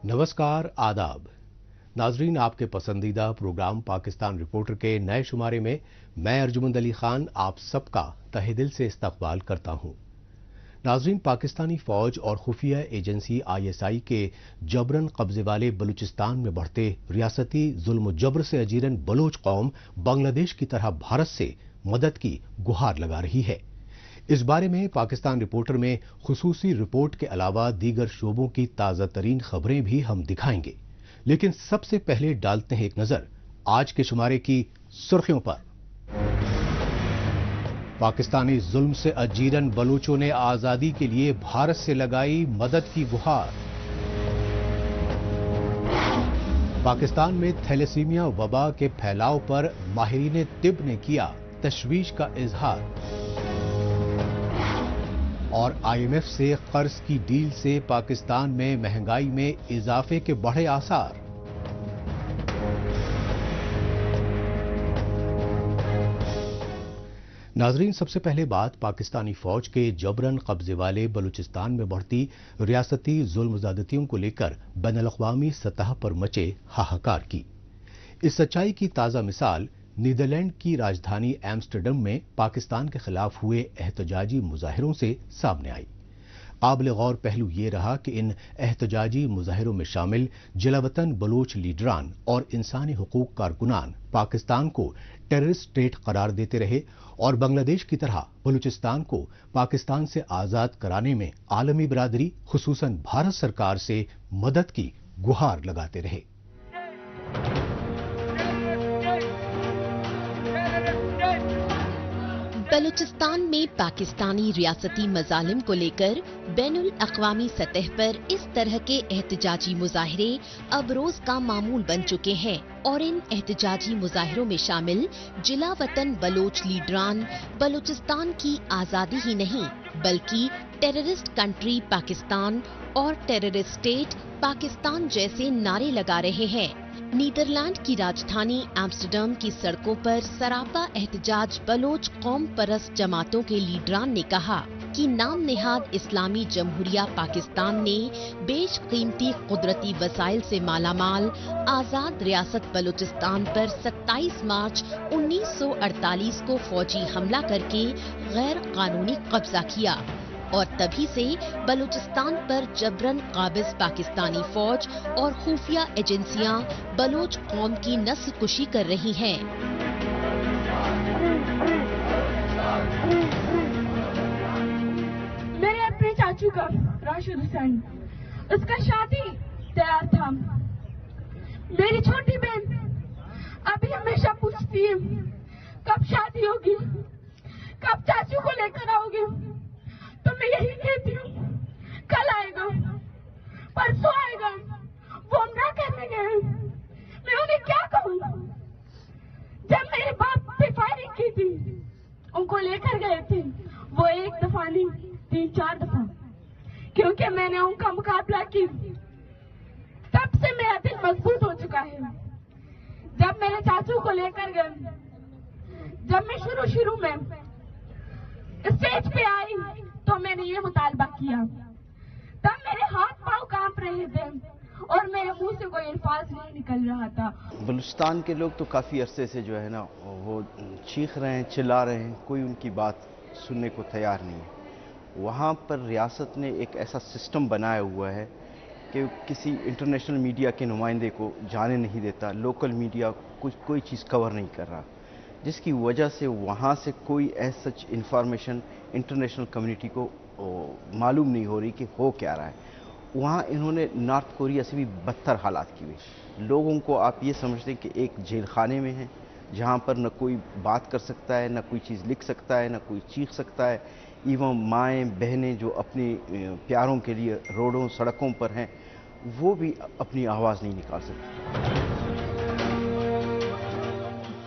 नमस्कार, आदाब। नाजरीन, आपके पसंदीदा प्रोग्राम पाकिस्तान रिपोर्टर के नए शुमारे में मैं अर्जुमंद अली खान आप सबका तहे दिल से इस्तकबाल करता हूं। नाजरीन, पाकिस्तानी फौज और खुफिया एजेंसी ISI के जबरन कब्जे वाले बलूचिस्तान में बढ़ते रियासती जुल्म जबर से अजीरन बलोच कौम बांग्लादेश की तरह भारत से मदद की गुहार लगा रही है। इस बारे में पाकिस्तान रिपोर्टर में खुसूसी रिपोर्ट के अलावा दीगर शोबों की ताज़ा तरीन खबरें भी हम दिखाएंगे, लेकिन सबसे पहले डालते हैं एक नजर आज के शुमारे की सुर्खियों पर। पाकिस्तानी जुल्म से अजीरन बलूचों ने आजादी के लिए भारत से लगाई मदद की गुहार। पाकिस्तान में थैलेसीमिया वबा के फैलाव पर माहिरीन तिब ने किया तशवीश का इजहार। और IMF से कर्ज की डील से पाकिस्तान में महंगाई में इजाफे के बढ़े आसार। नाजरीन, सबसे पहले बात पाकिस्तानी फौज के जबरन कब्जे वाले बलूचिस्तान में बढ़ती रियासती जुल्म ज़्यादतियों को लेकर बैनुल-अक़वामी सतह पर मचे हाहाकार की। इस सच्चाई की ताज़ा मिसाल नीदरलैंड की राजधानी एम्स्टर्डम में पाकिस्तान के खिलाफ हुए एहतजाजी मुजाहिरों से सामने आई। काबिल गौर पहलू ये रहा कि इन एहतजाजी मुजाहिरों में शामिल जिलावतन बलोच लीडरान और इंसानी हुकूक कारकुनान पाकिस्तान को टेररिस्ट स्टेट करार देते रहे और बांग्लादेश की तरह बलूचिस्तान को पाकिस्तान से आजाद कराने में आलमी बिरादरी खुसूसन भारत सरकार से मदद की गुहार लगाते रहे। बलूचिस्तान में पाकिस्तानी रियासती मजालिम को लेकर बैनुल अक़वामी सतह पर इस तरह के एहतजाजी मुजाहिरे अब रोज का मामूल बन चुके हैं और इन एहतजाजी मुजाहिरों में शामिल जिला वतन बलोच लीडरान बलूचिस्तान की आजादी ही नहीं बल्कि टेररिस्ट कंट्री पाकिस्तान और टेररिस्ट स्टेट पाकिस्तान जैसे नारे लगा रहे हैं। नीदरलैंड की राजधानी एम्स्टर्डम की सड़कों पर सरापा एहतजाज बलोच कौम परस्त जमातों के लीडरान ने कहा कि नाम नेहाद इस्लामी जमहूरिया पाकिस्तान ने बेशकीमती कुदरती वसाइल से मालामाल आजाद रियासत बलूचिस्तान पर 27 मार्च 1948 को फौजी हमला करके गैर कानूनी कब्जा किया और तभी से बलूचिस्तान पर जबरन काबिज पाकिस्तानी फौज और खुफिया एजेंसियां बलोच कौम की नस्ल कुशी कर रही हैं। मेरे अपने चाचू का राशिद हुसैन, उसका शादी तैयार था। मेरी छोटी बहन अभी हमेशा पूछती है कब शादी होगी, कब चाचू को लेकर आओगे। तो मैं यही कहती हूँ कल आएगा, परसों आएगा, वो ना करने गए। मैं उन्हें क्या कहूँ? जब मेरे बाप पे फायरिंग की थी, उनको लेकर गए थे, वो एक दफा नहीं 3-4 दफा, क्योंकि मैंने उनका मुकाबला की। तब से मेरा दिल मजबूत हो चुका है। जब मेरे चाचू को लेकर गए, जब मैं शुरू में स्टेज पे आई तो मैंने ये मुतालबा किया, तब मेरे हाथ पांव कांप रहे थे और मेरे मुंह से कोई अल्फाज नहीं निकल रहा था। बलूचिस्तान के लोग तो काफ़ी अरसे से जो है ना वो चीख रहे हैं, चिल्ला रहे हैं, कोई उनकी बात सुनने को तैयार नहीं है। वहाँ पर रियासत ने एक ऐसा सिस्टम बनाया हुआ है कि किसी इंटरनेशनल मीडिया के नुमाइंदे को जाने नहीं देता, लोकल मीडिया कोई चीज़ कवर नहीं कर रहा, जिसकी वजह से वहाँ से कोई सच इंफॉर्मेशन इंटरनेशनल कम्युनिटी को मालूम नहीं हो रही कि हो क्या रहा है। वहाँ इन्होंने नॉर्थ कोरिया से भी बदतर हालात की हुई। लोगों को आप ये समझते हैं कि एक जेल खाने में है, जहाँ पर न कोई बात कर सकता है, न कोई चीज़ लिख सकता है, न कोई चीख सकता है। इवन माएँ बहनें जो अपने प्यारों के लिए रोडों सड़कों पर हैं, वो भी अपनी आवाज़ नहीं निकाल सकती।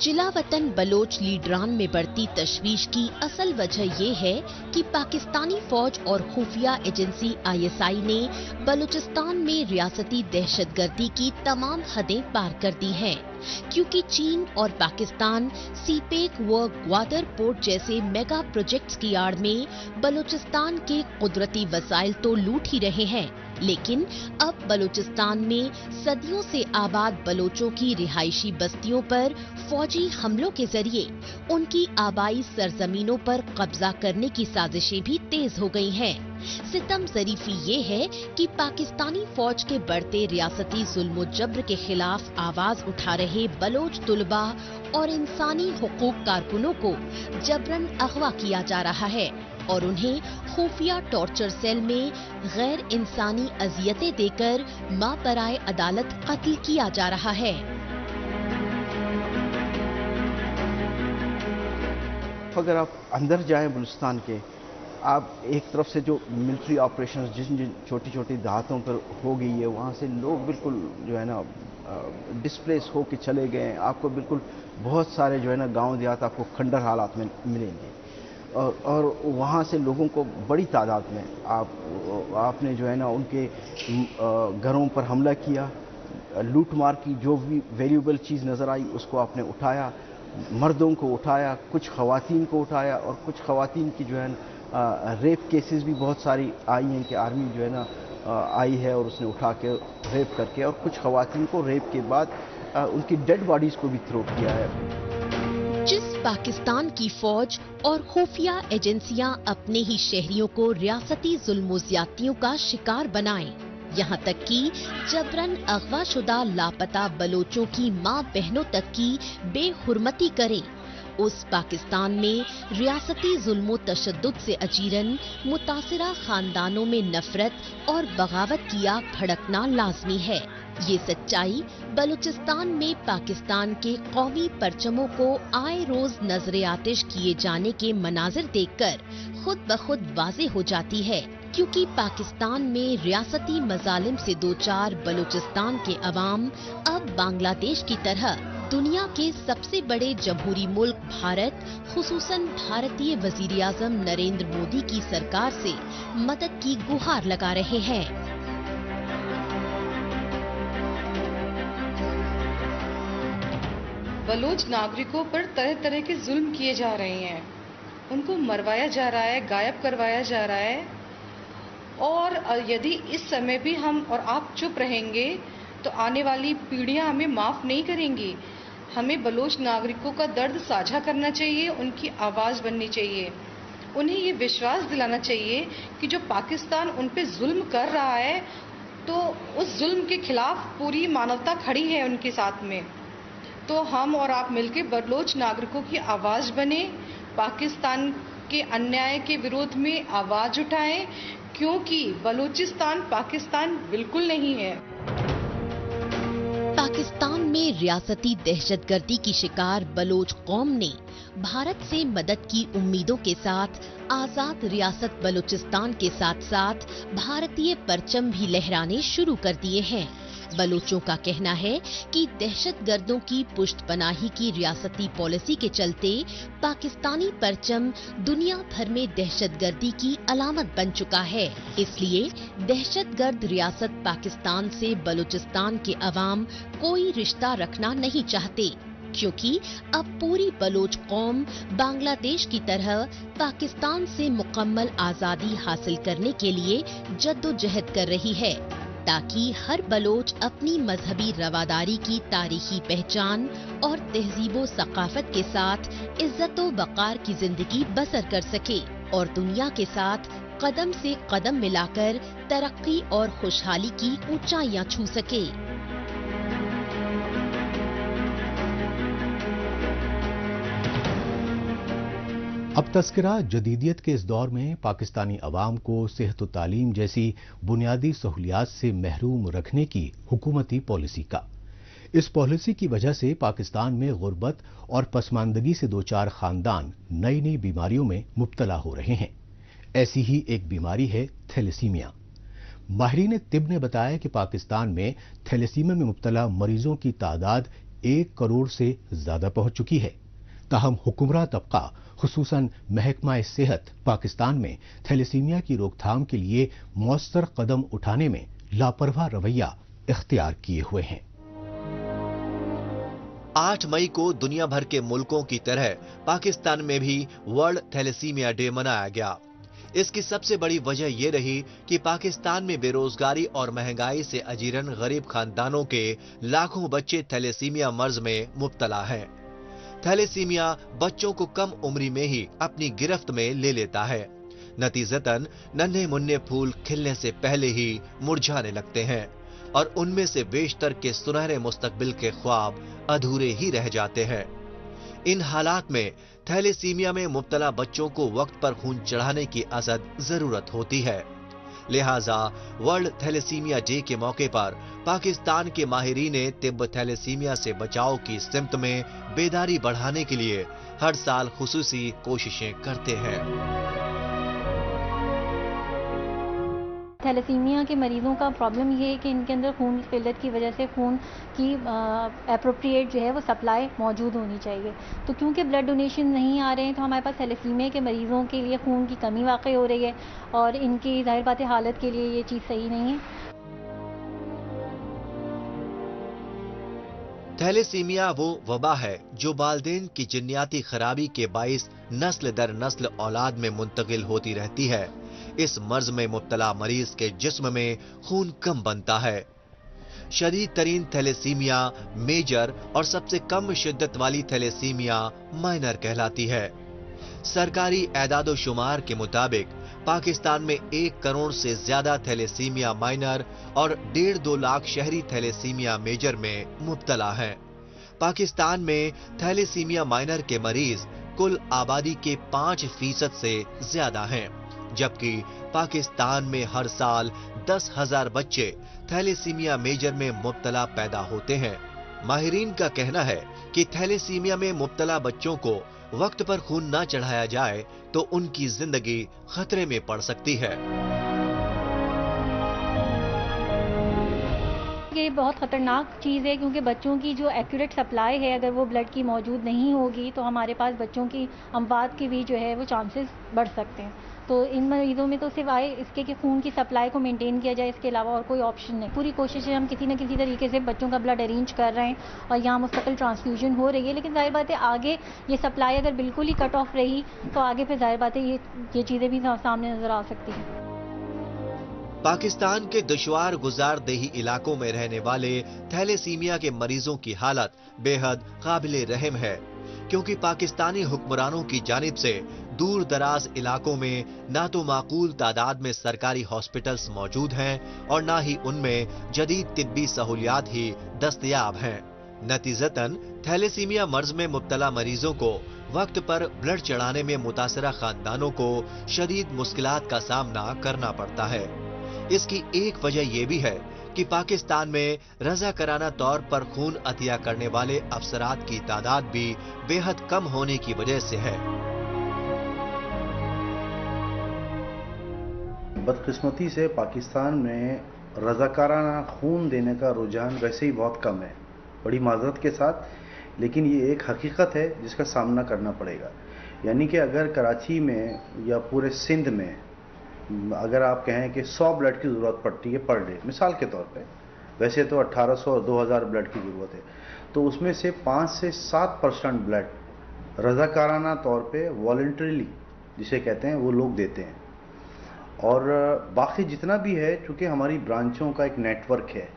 जिला वतन बलोच लीडरान में बढ़ती तशवीश की असल वजह ये है कि पाकिस्तानी फौज और खुफिया एजेंसी ISI ने बलूचिस्तान में रियासती दहशतगर्दी की तमाम हदें पार कर दी हैं। क्योंकि चीन और पाकिस्तान सीपेक व ग्वादर पोर्ट जैसे मेगा प्रोजेक्ट्स की आड़ में बलूचिस्तान के कुदरती वसाइल तो लूट ही रहे हैं, लेकिन अब बलूचिस्तान में सदियों से आबाद बलोचों की रिहायशी बस्तियों पर फौजी हमलों के जरिए उनकी आबाई सरजमीनों पर कब्जा करने की साजिशें भी तेज हो गई हैं। सितम ज़रीफ़ी ये है कि पाकिस्तानी फौज के बढ़ते रियासती जुल्म जब्र के खिलाफ आवाज उठा रहे बलोच तुलबा और इंसानी हुकूक कारकुनों को जबरन अगवा किया जा रहा है और उन्हें खुफिया टॉर्चर सेल में गैर इंसानी अजियतें देकर मापराए अदालत कत्ल किया जा रहा है। अगर आप अंदर जाएं बलूचिस्तान के, आप एक तरफ से जो मिलिट्री ऑपरेशंस जिन जिन छोटी छोटी देहातों पर हो गई है, वहाँ से लोग बिल्कुल जो है ना डिस्प्लेस हो के चले गए। आपको बिल्कुल बहुत सारे जो है ना गांव देहात आपको खंडर हालात में मिलेंगे और वहाँ से लोगों को बड़ी तादाद में आपने जो है ना उनके घरों पर हमला किया, लूट मार की, जो भी वैल्यूएबल चीज़ नज़र आई उसको आपने उठाया, मर्दों को उठाया, कुछ ख़वातीन को उठाया और कुछ ख़वातीन की जो है रेप केसेस भी बहुत सारी आई हैं कि आर्मी जो है ना आई है और उसने उठा के रेप करके, और कुछ ख़वातीन को रेप के बाद उनकी डेड बॉडीज़ को भी थ्रो किया है। जिस पाकिस्तान की फौज और खुफिया एजेंसियां अपने ही शहरियों को रियासती जुल्म ज्यादतियों का शिकार बनाएं, यहाँ तक कि जबरन अगवाशुदा लापता बलोचों की माँ बहनों तक की बेहुरमती करें, उस पाकिस्तान में रियासती जुल्मो तशद्दुद से अजीरन मुतासिरा खानदानों में नफरत और बगावत की आग भड़कना लाजमी है। ये सच्चाई बलूचिस्तान में पाकिस्तान के कौमी परचमों को आए रोज नजरे आतिश किए जाने के मनाजिर देखकर खुद ब खुद वाज़े हो जाती है, क्योंकि पाकिस्तान में रियासती मजालिम से दो चार बलूचिस्तान के अवाम अब बांग्लादेश की तरह दुनिया के सबसे बड़े जमहूरी मुल्क भारत, खुसूसन भारतीय वजीर आज़म नरेंद्र मोदी की सरकार से मदद की गुहार लगा रहे हैं। बलूच नागरिकों पर तरह तरह के जुल्म किए जा रहे हैं, उनको मरवाया जा रहा है, गायब करवाया जा रहा है, और यदि इस समय भी हम और आप चुप रहेंगे तो आने वाली पीढ़ियां हमें माफ नहीं करेंगी। हमें बलोच नागरिकों का दर्द साझा करना चाहिए, उनकी आवाज़ बननी चाहिए, उन्हें ये विश्वास दिलाना चाहिए कि जो पाकिस्तान उन पे जुल्म कर रहा है तो उस जुल्म के खिलाफ पूरी मानवता खड़ी है उनके साथ में। तो हम और आप मिलकर बलोच नागरिकों की आवाज़ बने, पाकिस्तान के अन्याय के विरोध में आवाज़ उठाएं, क्योंकि बलूचिस्तान पाकिस्तान बिल्कुल नहीं है। पाकिस्तान में रियासती दहशतगर्दी की शिकार बलोच कौम ने भारत से मदद की उम्मीदों के साथ आजाद रियासत बलूचिस्तान के साथ साथ भारतीय परचम भी लहराने शुरू कर दिए हैं। बलोचों का कहना है कि दहशतगर्दों की पुष्टपनाही की रियासती पॉलिसी के चलते पाकिस्तानी परचम दुनिया भर में दहशतगर्दी की अलामत बन चुका है। इसलिए दहशतगर्द रियासत पाकिस्तान से बलूचिस्तान के अवाम कोई रिश्ता रखना नहीं चाहते, क्योंकि अब पूरी बलोच कौम बांग्लादेश की तरह पाकिस्तान से मुकम्मल आजादी हासिल करने के लिए जद्दोजहद कर रही है, ताकि हर बलोच अपनी मजहबी रवादारी की तारीखी पहचान और तहजीबो सकाफत के साथ इज्जतो वकार की जिंदगी बसर कर सके और दुनिया के साथ कदम से कदम मिलाकर तरक्की और खुशहाली की ऊंचाइयां छू सके। अब तस्करा जदीदियत के इस दौर में पाकिस्तानी अवाम को सेहत व तालीम जैसी बुनियादी सहूलियात से महरूम रखने की हुकूमती पॉलिसी का। इस पॉलिसी की वजह से पाकिस्तान में गुर्बत और पसमानदगी से दो चार खानदान नई नई बीमारियों में मुब्तला हो रहे हैं। ऐसी ही एक बीमारी है थैलेसीमिया। माहिरीन तिब ने बताया कि पाकिस्तान में थैलेसीमिया में मुब्तला मरीजों की तादाद 1 करोड़ से ज्यादा पहुंच चुकी है। ताहम हुक्मरान तबका खुसूसन महकमा सेहत पाकिस्तान में थैलेसीमिया की रोकथाम के लिए मौसर कदम उठाने में लापरवाह रवैया इख्तियार किए हुए हैं। 8 मई को दुनिया भर के मुल्कों की तरह पाकिस्तान में भी वर्ल्ड थैलेसीमिया डे मनाया गया। इसकी सबसे बड़ी वजह यह रही कि पाकिस्तान में बेरोजगारी और महंगाई से अजीरन गरीब खानदानों के लाखों बच्चे थैलेसीमिया मर्ज में मुब्तला हैं। थैलेसीमिया बच्चों को कम उम्र में ही अपनी गिरफ्त में ले लेता है। नतीजतन नन्हे मुन्ने फूल खिलने से पहले ही मुरझाने लगते हैं और उनमें से बेशतर के सुनहरे मुस्तकबिल के ख्वाब अधूरे ही रह जाते हैं। इन हालात में थैलेसीमिया में मुब्तला बच्चों को वक्त पर खून चढ़ाने की असद जरूरत होती है। लिहाजा वर्ल्ड थैलेसीमिया डे के मौके पर पाकिस्तान के माहिरीन तिब्ब थैलेसीमिया से बचाव की सिमत में बेदारी बढ़ाने के लिए हर साल खुसूसी कोशिशें करते हैं। थैलेसीमिया के मरीजों का प्रॉब्लम ये है कि इनके अंदर खून की किल्लत की वजह से खून की एप्रोप्रिएट जो है वो सप्लाई मौजूद होनी चाहिए। तो क्योंकि ब्लड डोनेशन नहीं आ रहे हैं तो हमारे पास थैलेसीमिया के मरीजों के लिए खून की कमी वाक़ई हो रही है और इनकी जाहिर बात है हालत के लिए ये चीज़ सही नहीं है। थैलेसीमिया वो वबा है जो वालिदैन की जिन्नियाती खराबी के बाइस नस्ल दर नस्ल औलाद में मुंतकिल होती रहती है। इस मर्ज में मुब्तला मरीज के जिस्म में खून कम बनता है। शदीद तरीन थैलेसीमिया मेजर और सबसे कम शिद्दत वाली थैलेसीमिया माइनर कहलाती है। सरकारी एदादो शुमार के मुताबिक पाकिस्तान में 1 करोड़ से ज्यादा थैलेसीमिया माइनर और 1.5-2 लाख शहरी थैलेसीमिया मेजर में मुब्तला हैं। पाकिस्तान में थैलेसीमिया माइनर के मरीज कुल आबादी के 5% से ज्यादा हैं, जबकि पाकिस्तान में हर साल 10,000 बच्चे थैलेसीमिया मेजर में मुब्तला पैदा होते हैं। माहिरीन का कहना है कि थैलेसीमिया में मुब्तला बच्चों को वक्त पर खून ना चढ़ाया जाए तो उनकी जिंदगी खतरे में पड़ सकती है। ये बहुत ख़तरनाक चीज़ है क्योंकि बच्चों की जो एक्यूरेट सप्लाई है अगर वो ब्लड की मौजूद नहीं होगी तो हमारे पास बच्चों की अमवात के भी जो है वो चांसेस बढ़ सकते हैं। तो इन मरीजों में तो सिवाय इसके कि खून की सप्लाई को मेंटेन किया जाए इसके अलावा और कोई ऑप्शन नहीं। पूरी कोशिश है हम किसी न किसी तरीके से बच्चों का ब्लड अरेंज कर रहे हैं और यहाँ मुस्तकिल ट्रांसफ्यूजन हो रही है, लेकिन जाहिर बात है आगे ये सप्लाई अगर बिल्कुल ही कट ऑफ रही तो आगे फिर जाहिर बात है ये चीज़ें भी सामने नजर आ सकती हैं। पाकिस्तान के दुश्वार गुजार देही इलाकों में रहने वाले थैलेसीमिया के मरीजों की हालत बेहद काबिले रहम है, क्योंकि पाकिस्तानी हुक्मरानों की जानिब से दूर दराज इलाकों में ना तो माकूल तादाद में सरकारी हॉस्पिटल्स मौजूद हैं और ना ही उनमें जदीद तिब्बी सहूलियात ही दस्तयाब हैं। नतीजतन थैलेसीमिया मर्ज में मुब्तला मरीजों को वक्त पर ब्लड चढ़ाने में मुतासरा खानदानों को शदीद मुश्किलात का सामना करना पड़ता है। इसकी एक वजह यह भी है कि पाकिस्तान में रज़ाकाराना तौर पर खून अतिया करने वाले अफसरात की तादाद भी बेहद कम होने की वजह से है। बदकिस्मती से पाकिस्तान में रज़ाकाराना खून देने का रुझान वैसे ही बहुत कम है, बड़ी माजरत के साथ, लेकिन ये एक हकीकत है जिसका सामना करना पड़ेगा। यानी कि अगर कराची में या पूरे सिंध में अगर आप कहें कि 100 ब्लड की ज़रूरत पड़ती है पर डे, मिसाल के तौर पे, वैसे तो 1800 और 2000 ब्लड की ज़रूरत है, तो उसमें से 5 से 7% ब्लड रज़ाकाराना तौर पे वॉलंटरीली जिसे कहते हैं वो लोग देते हैं। और बाकी जितना भी है, चूँकि हमारी ब्रांचों का एक नेटवर्क है,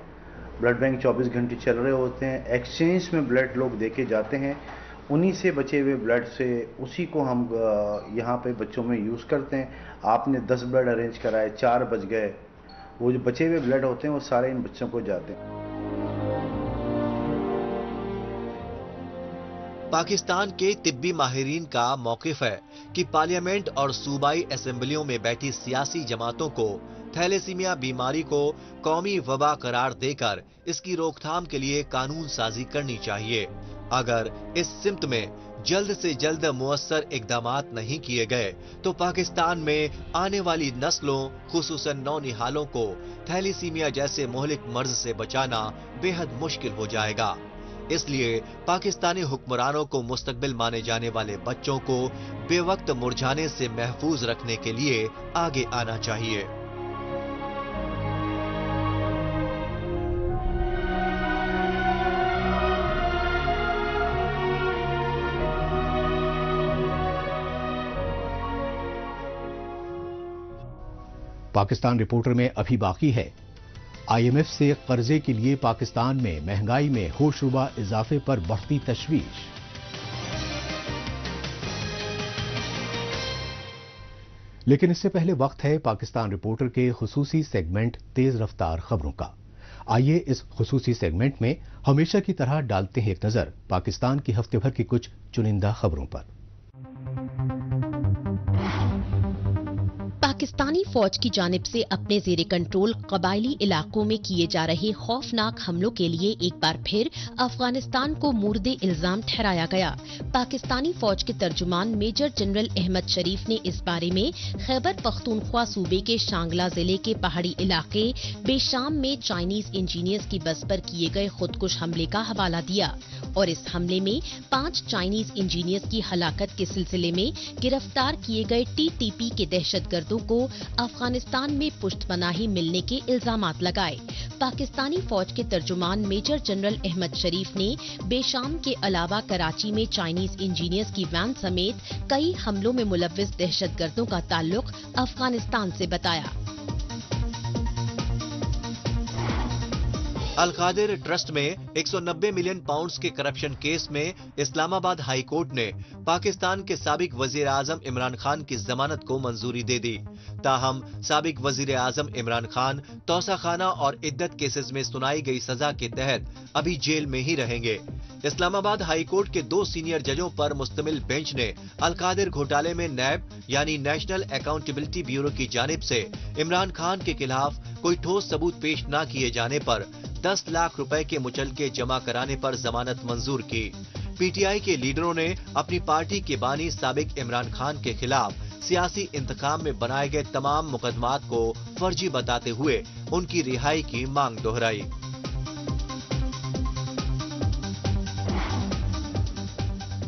ब्लड बैंक 24 घंटे चल रहे होते हैं, एक्सचेंज में ब्लड लोग देके जाते हैं, उन्हीं से बचे हुए ब्लड से उसी को हम यहाँ पे बच्चों में यूज़ करते हैं। आपने 10 ब्लड अरेंज कराए, 4 बच गए, वो जो बचे हुए ब्लड होते हैं वो सारे इन बच्चों को जाते हैं। पाकिस्तान के तिब्बी माहिरीन का मौकिफ है कि पार्लियामेंट और सूबाई असेंबलियों में बैठी सियासी जमातों को थैलेसीमिया बीमारी को कौमी वबा करार देकर इसकी रोकथाम के लिए कानून साजी करनी चाहिए। अगर इस सिमत में जल्द से जल्द मुअस्सर इकदामात नहीं किए गए तो पाकिस्तान में आने वाली नस्लों खुसूसन नौनिहालों को थैलेसीमिया जैसे मोहलिक मर्ज से बचाना बेहद मुश्किल हो जाएगा। इसलिए पाकिस्तानी हुक्मरानों को मुस्तकबिल माने जाने वाले बच्चों को बेवक्त मुरझाने से महफूज रखने के लिए आगे आना चाहिए। पाकिस्तान रिपोर्टर में अभी बाकी है, IMF से कर्जे के लिए पाकिस्तान में महंगाई में होशरुबा इजाफे पर बढ़ती तशवीश। लेकिन इससे पहले वक्त है पाकिस्तान रिपोर्टर के खुसूसी सेगमेंट तेज रफ्तार खबरों का। आइए इस खुसूसी सेगमेंट में हमेशा की तरह डालते हैं एक नजर पाकिस्तान की हफ्ते भर की कुछ चुनिंदा खबरों पर। पाकिस्तानी फौज की जानिब से अपने जेरे कंट्रोल कबायली इलाकों में किए जा रहे खौफनाक हमलों के लिए एक बार फिर अफगानिस्तान को मुर्दे इल्जाम ठहराया गया। पाकिस्तानी फौज के तर्जुमान मेजर जनरल अहमद शरीफ ने इस बारे में खैबर पख्तूनख्वा सूबे के शांगला जिले के पहाड़ी इलाके बेशाम में चाइनीज इंजीनियर्स की बस पर किए गए खुदकुश हमले का हवाला दिया और इस हमले में 5 चाइनीज इंजीनियर्स की हलाकत के सिलसिले में गिरफ्तार किए गए TTP के दहशतगर्दों को अफगानिस्तान में पुष्टपनाही मिलने के इल्जामात लगाए। पाकिस्तानी फौज के तर्जुमान मेजर जनरल अहमद शरीफ ने बेशाम के अलावा कराची में चाइनीज इंजीनियर्स की वैन समेत कई हमलों में मुलव्विस दहशतगर्दों का ताल्लुक अफगानिस्तान से बताया। अल-कादिर ट्रस्ट में 190 मिलियन पाउंड्स के करप्शन केस में इस्लामाबाद हाई कोर्ट ने पाकिस्तान के साबिक वजीर आजम इमरान खान की जमानत को मंजूरी दे दी। ताहम साबिक वजीर आजम इमरान खान तौसाखाना और इद्दत केसेस में सुनाई गई सजा के तहत अभी जेल में ही रहेंगे। इस्लामाबाद हाई कोर्ट के 2 सीनियर जजों पर मुश्तमिल बेंच ने अल-कादिर घोटाले में नैब यानी नेशनल अकाउंटेबिलिटी ब्यूरो की जानिब से इमरान खान के खिलाफ कोई ठोस सबूत पेश न किए जाने पर 10 लाख रुपए के मुचलके जमा कराने पर जमानत मंजूर की। PTI के लीडरों ने अपनी पार्टी के बानी साबिक इमरान खान के खिलाफ सियासी इंतकाम में बनाए गए तमाम मुकदमात को फर्जी बताते हुए उनकी रिहाई की मांग दोहराई।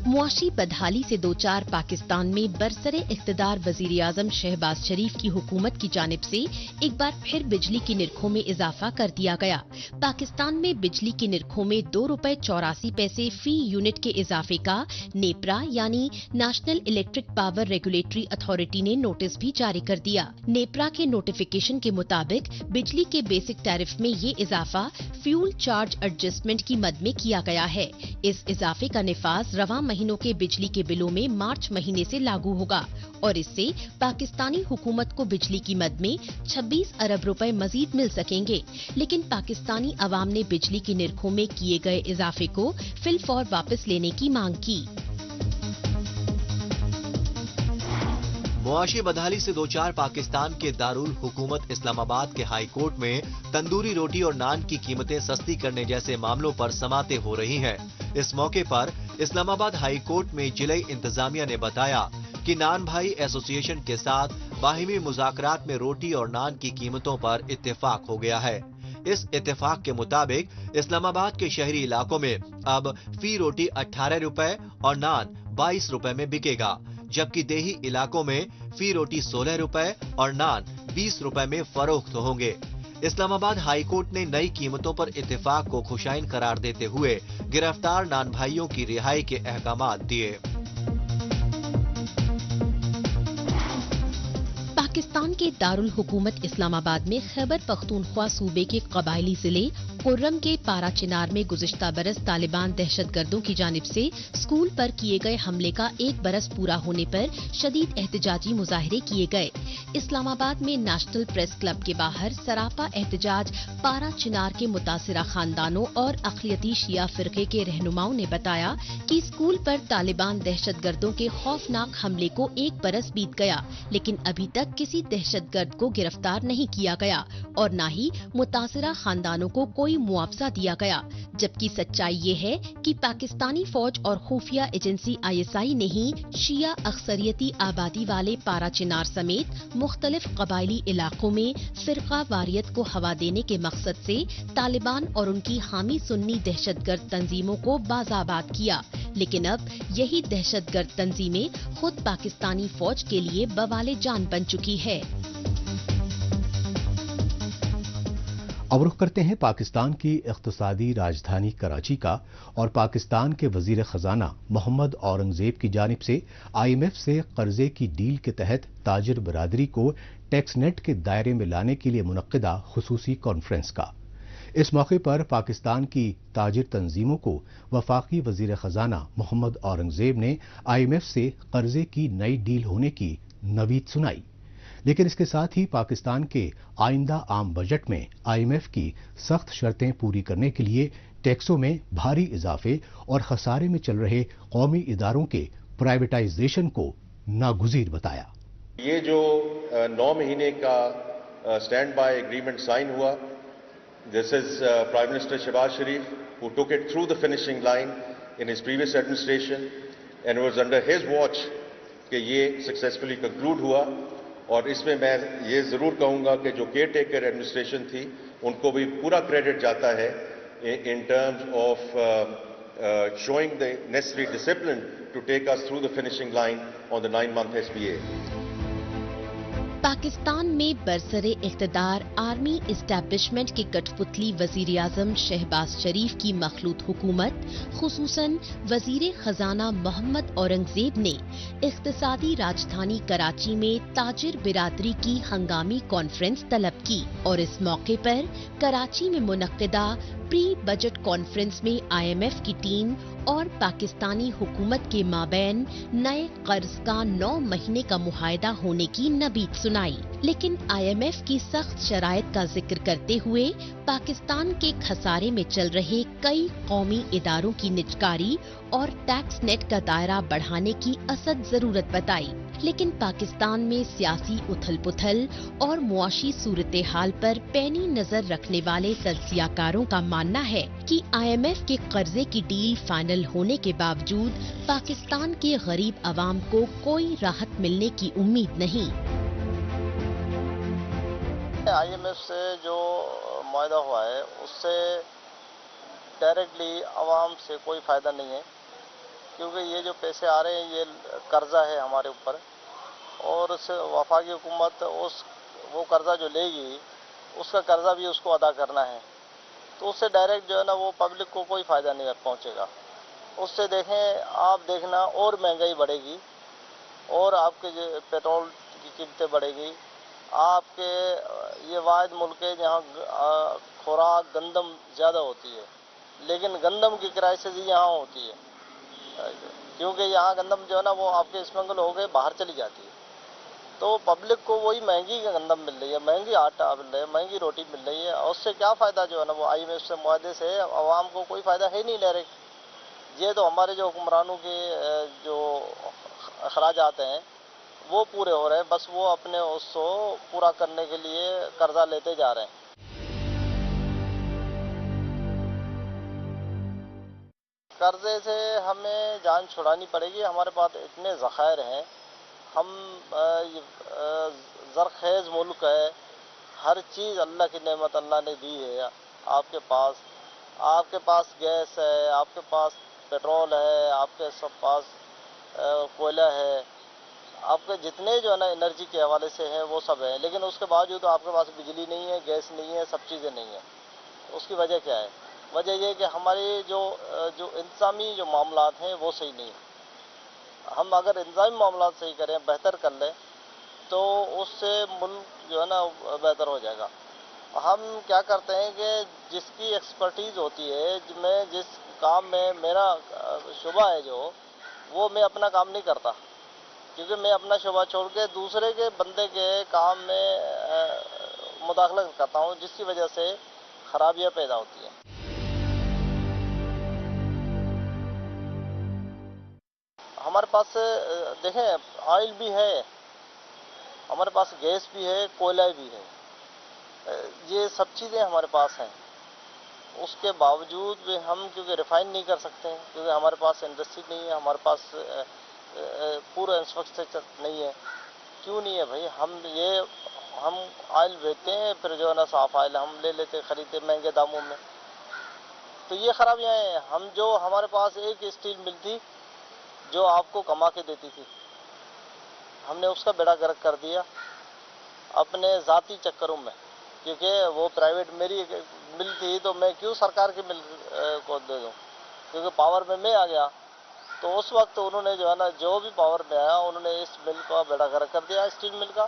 मुआशी बदहाली से दो चार पाकिस्तान में बरसरे इख्तिदार वजीर आजम शहबाज शरीफ की हुकूमत की जानिब से एक बार फिर बिजली की निरखों में इजाफा कर दिया गया। पाकिस्तान में बिजली की निरखों में 2 रुपए 84 पैसे फी यूनिट के इजाफे का नेपरा यानी national electric power regulatory authority ने नोटिस भी जारी कर दिया। नेपरा के नोटिफिकेशन के मुताबिक बिजली के बेसिक टैरिफ में ये इजाफा फ्यूल चार्ज एडजस्टमेंट की मद में किया गया है। इस इजाफे का निफाज रवां महीनों के बिजली के बिलों में मार्च महीने से लागू होगा और इससे पाकिस्तानी हुकूमत को बिजली की मद में 26 अरब रुपए मजीद मिल सकेंगे। लेकिन पाकिस्तानी अवाम ने बिजली की निरखों में किए गए इजाफे को फिलफौर वापस लेने की मांग की। मुआशी बदहाली से दो चार पाकिस्तान के दारुल हुकूमत इस्लामाबाद के हाई कोर्ट में तंदूरी रोटी और नान की कीमतें सस्ती करने जैसे मामलों पर समातें हो रही हैं। इस मौके पर इस्लामाबाद हाई कोर्ट में जिले इंतजामिया ने बताया कि नान भाई एसोसिएशन के साथ बाहिमी मुज़ाकरात में रोटी और नान की कीमतों पर इत्तेफाक हो गया है। इस इत्तेफाक के मुताबिक इस्लामाबाद के शहरी इलाकों में अब फी रोटी 18 रुपए और नान 22 रुपए में बिकेगा, जबकि देही इलाकों में फी रोटी 16 रुपए और नान 20 रुपए में फरोख्त होंगे। इस्लामाबाद हाई कोर्ट ने नई कीमतों पर इत्तेफाक को खुशाइन करार देते हुए गिरफ्तार नान भाइयों की रिहाई के अहकामात दिए। पाकिस्तान के दारुल हुकूमत इस्लामाबाद में खैबर पख्तूनख्वा सूबे के कबायली जिले कुर्रम के पारा चिनार में गुज़िश्ता बरस तालिबान दहशतगर्दों की जानिब से स्कूल पर किए गए हमले का 1 बरस पूरा होने पर शदीद एहतजाजी मुजाहरे किए गए। इस्लामाबाद में नेशनल प्रेस क्लब के बाहर सरापा एहतजाज पारा चिनार के मुतासिरा खानदानों और अक़लियती शिया फिरके के रहनुमाओं ने बताया कि स्कूल पर तालिबान दहशतगर्दों के खौफनाक हमले को 1 बरस बीत गया, लेकिन अभी तक किसी दहशतगर्द को गिरफ्तार नहीं किया गया और न ही मुतासिरा खानदानों को कोई मुआवजा दिया गया। जबकि सच्चाई ये है कि पाकिस्तानी फौज और खुफिया एजेंसी ISI ने ही शिया अक्सरियती आबादी वाले पारा चिनार समेत मुख्तलिफ कबायली इलाकों में फिरका वारियत को हवा देने के मकसद से तालिबान और उनकी हामी सुन्नी दहशतगर्द तंजीमों को बाज़ाबाद किया। लेकिन अब यही दहशतगर्द तंजीमें खुद पाकिस्तानी फौज के लिए बवाले जान बन चुकी है। अब रुख करते हैं पाकिस्तान की इख्तिसादी राजधानी कराची का और पाकिस्तान के वजीर खजाना मोहम्मद औरंगजेब की जानिब से IMF से कर्जे की डील के तहत ताजिर बरादरी को टैक्स नेट के दायरे में लाने के लिए मुनक्किदा खुसूसी कॉन्फ्रेंस का। इस मौके पर पाकिस्तान की ताजिर तंजीमों को वफाकी वजीर खजाना मोहम्मद औरंगजेब ने IMF से कर्जे की नई डील होने की नवीद सुनाई, लेकिन इसके साथ ही पाकिस्तान के आइंदा आम बजट में IMF की सख्त शर्तें पूरी करने के लिए टैक्सों में भारी इजाफे और खसारे में चल रहे कौमी इदारों के प्राइवेटाइजेशन को नागुज़ीर बताया। ये जो 9 महीने का स्टैंड बाय एग्रीमेंट साइन हुआ, this is prime minister Shehbaz Sharif who took it through the finishing line in his previous administration and was under his watch कि ये सक्सेसफुली कंक्लूड हुआ। और इसमें मैं ये ज़रूर कहूँगा कि जो केयर टेकर एडमिनिस्ट्रेशन थी उनको भी पूरा क्रेडिट जाता है in terms of showing the necessary discipline to take us through the finishing line on the 9-month SPA. Pakistan में बरसरे इख्तिदार आर्मी इस्टेब्लिशमेंट के कठपुतली वजीर आजम शहबाज शरीफ की मखलूत हुकूमत खुसूसन वजीर खजाना मोहम्मद औरंगजेब ने इख्तिसादी राजधानी कराची में ताजिर बिरादरी की हंगामी कॉन्फ्रेंस तलब की और इस मौके पर कराची में मुनक्किदा प्री बजट कॉन्फ्रेंस में IMF की टीम और पाकिस्तानी हुकूमत के माबैन नए कर्ज का 9 महीने का मुआहदा होने की नबीद सुनाई, लेकिन IMF की सख्त शराइत का जिक्र करते हुए पाकिस्तान के खसारे में चल रहे कई कौमी इदारों की निजकारी और टैक्स नेट का दायरा बढ़ाने की असद जरूरत बताई। लेकिन पाकिस्तान में सियासी उथल पुथल और मुआशी सूरत हाल पर पैनी नजर रखने वाले तज्जियाकारों का मानना है कि IMF के कर्जे की डील फाइनल होने के बावजूद पाकिस्तान के गरीब आवाम को कोई राहत मिलने की उम्मीद नहीं। IMF से जो मुआहदा हुआ है उससे डायरेक्टली आवाम से कोई फायदा नहीं है, क्योंकि ये जो पैसे आ रहे हैं ये कर्जा है हमारे ऊपर और वफाकी हुकूमत वो कर्जा जो लेगी उसका कर्जा भी उसको अदा करना है, तो उससे डायरेक्ट जो है ना वो पब्लिक को कोई फ़ायदा नहीं पहुंचेगा। उससे आप देखना और महंगाई बढ़ेगी और आपके पेट्रोल की कीमतें बढ़ेगी। आपके ये वाहिद मुल्क है जहाँ खुराक गंदम ज़्यादा होती है, लेकिन गंदम की क्राइसिस यहाँ होती है, क्योंकि यहाँ गंदम जो है ना वो आपके स्मगल हो गए बाहर चली जाती है, तो पब्लिक को वही महंगी गंदम मिल रही है, महंगी आटा मिल रही है, महंगी रोटी मिल रही है, और उससे क्या फ़ायदा जो है ना वो IMF से मुआहदे से आवाम को कोई फ़ायदा है नहीं डायरेक्ट। ये तो हमारे जो हुक्मरानों के जो अखराजात हैं वो पूरे हो रहे हैं, बस वो अपने उसको पूरा करने के लिए कर्जा लेते जा रहे हैं। कर्जे से हमें जान छुड़ानी पड़ेगी। हमारे पास इतने ज़खायर हैं, हम ज़रखेज़ मुल्क है, हर चीज़ अल्लाह की नेमत अल्लाह ने दी है। आपके पास गैस है, आपके पास पेट्रोल है, आपके सब पास कोयला है, आपके जितने जो है ना एनर्जी के हवाले से हैं वो सब है, लेकिन उसके बावजूद आपके पास बिजली नहीं है, गैस नहीं है, सब चीज़ें नहीं है। उसकी वजह क्या है? वजह ये कि हमारे जो इंतज़ामी जो मामलात हैं वो सही नहीं है। हम अगर इंतज़ामी मामलात सही करें, बेहतर कर लें, तो उससे मुल्क जो है ना बेहतर हो जाएगा। हम क्या करते हैं कि जिसकी एक्सपर्टीज़ होती है, मैं जिस काम में मेरा शुबा है जो वो मैं अपना काम नहीं करता, क्योंकि मैं अपना शुबा छोड़ के दूसरे के बंदे के काम में मुदाखलत करता हूँ, जिसकी वजह से खराबियाँ पैदा होती हैं। हमारे पास देखें ऑयल भी है, हमारे पास गैस भी है, कोयला भी है, ये सब चीज़ें हमारे पास हैं। उसके बावजूद भी हम क्योंकि रिफाइन नहीं कर सकते हैं, क्योंकि हमारे पास इंडस्ट्री नहीं है, हमारे पास पूरा इंफ्रास्ट्रक्चर नहीं है। क्यों नहीं है भाई? हम ऑयल बेचते हैं, फिर जो है ना साफ ऑयल हम ले लेते खरीदते महंगे दामों में, तो ये खराबियाँ हैं। हमारे पास एक स्टील मिल थी जो आपको कमा के देती थी, हमने उसका बेड़ा गर्क कर दिया अपने ज़ाती चक्करों में। کیونکہ وہ پرائیویٹ میری مل تھی تو میں کیوں سرکار کی مل کو دے دوں، کیونکہ پاور میں آ گیا. تو اس وقت انہوں نے جو ہے نا جو بھی پاور میں آیا انہوں نے اس مل کا بیڑا گرک کر دیا اسٹیل مل کا،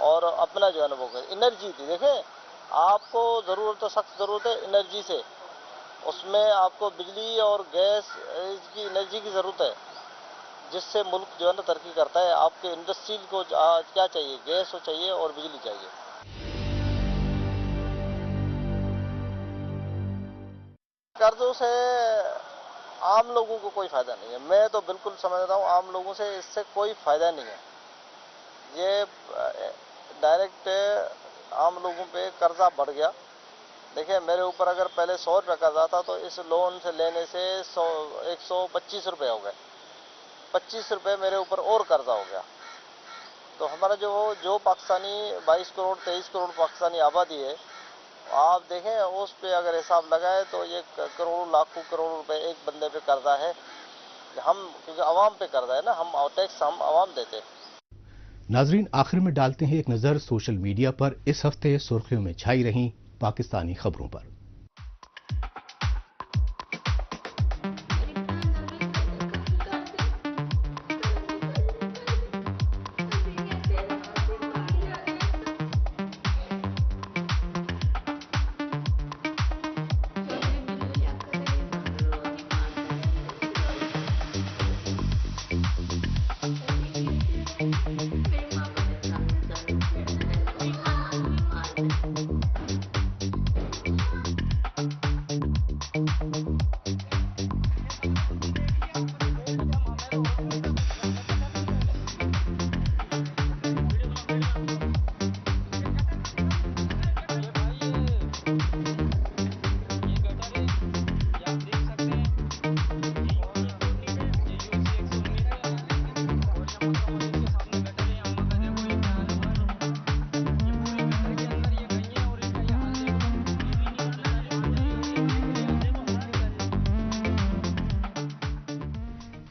اور اپنا جو ہے نا وہ انرجی تھی. دیکھیں آپ کو ضرورت ہے، سخت ضرورت ہے انرجی سے، اس میں آپ کو بجلی اور گیس کی انرجی کی ضرورت ہے، جس سے ملک جو ہے نا ترقی کرتا ہے. آپ کے انڈسٹری کو کیا چاہیے؟ گیس چاہیے اور بجلی چاہیے. قرضوں سے عام لوگوں کو کوئی فائدہ نہیں ہے. میں تو بالکل سمجھتا ہوں عام لوگوں سے اس سے کوئی فائدہ نہیں ہے. یہ ڈائریکٹ عام لوگوں پہ قرضہ بڑھ گیا. دیکھیں میرے اوپر اگر پہلے 100 روپے قرضہ تھا تو اس لون سے لینے سے 125 روپے ہو گئے. 25 روپے میرے اوپر اور قرضہ ہو گیا. تو ہمارا جو پاکستانی 22 کروڑ 23 کروڑ پاکستانی آبادی ہے، آپ دیکھیں اس پہ اگر حساب لگائے تو یہ کروڑوں لاکھوں کروڑ روپے ایک بندے پہ قرضہ ہے. کیونکہ عوام پہ قرضہ ہے نا، ہم ٹیکس ہم عوام دیتے ہیں. ناظرین آخر میں ڈالتے ہیں ایک نظر سوشل میڈیا پر اس ہفتے سرخیوں میں چھائی رہیں پاکستانی خبروں پر.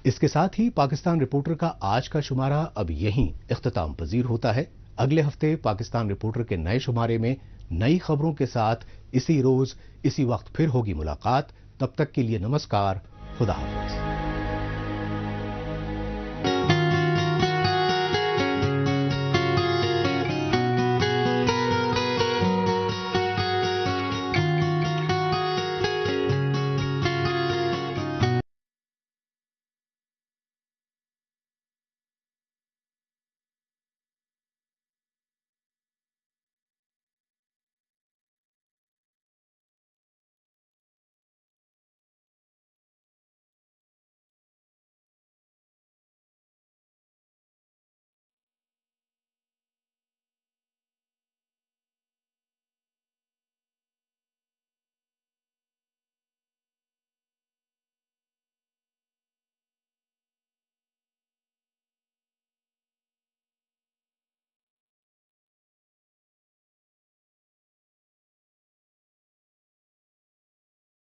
اس کے ساتھ ہی پاکستان رپورٹر کا آج کا شمارہ اب یہیں اختتام پذیر ہوتا ہے. اگلے ہفتے پاکستان رپورٹر کے نئے شمارے میں نئی خبروں کے ساتھ اسی روز اسی وقت پھر ہوگی ملاقات. تب تک کے لیے نمسکار، خدا حافظ.